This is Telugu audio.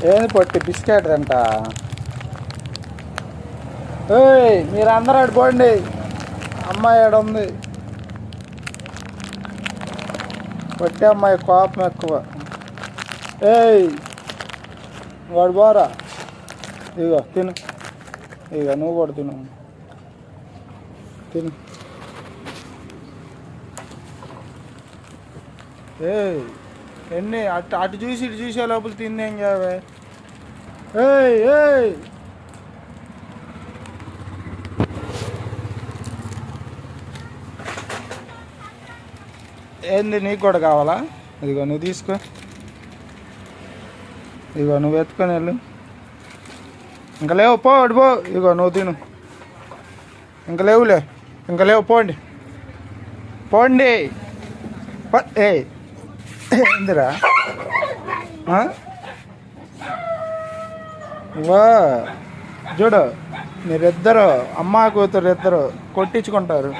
ఏంది పొట్టి బిస్కెట్ అంట. ఏయ్ మీరు అందరూ ఆడిపోండి, అమ్మాయి ఆడ ఉంది. పొట్టి అమ్మాయి కోపం ఎక్కువ. ఏయ్ వాడు పోరా, ఇగో తిను, ఇక నువ్వు కూడా తిను తిను. ఏయ్ ఎన్ని అటు అటు చూసి ఇటు చూసే లోపల తిందేం కావే. ఏయ్ ఏయ్ ఏంది నీకు కూడా కావాలా? ఇదిగో నువ్వు తీసుకో, ఇదిగో నువ్వు ఎత్తుకొని వెళ్ళు. ఇంకా లేవు, పో పో. ఇదిగో నువ్వు తిను. ఇంకా లేవులే, ఇంకా లేవు, పోండి పోండి. ఏ ఏందిరా వా చూడు, మీరిద్దరు అమ్మా కూతురు ఇద్దరు కొట్టించుకుంటారు.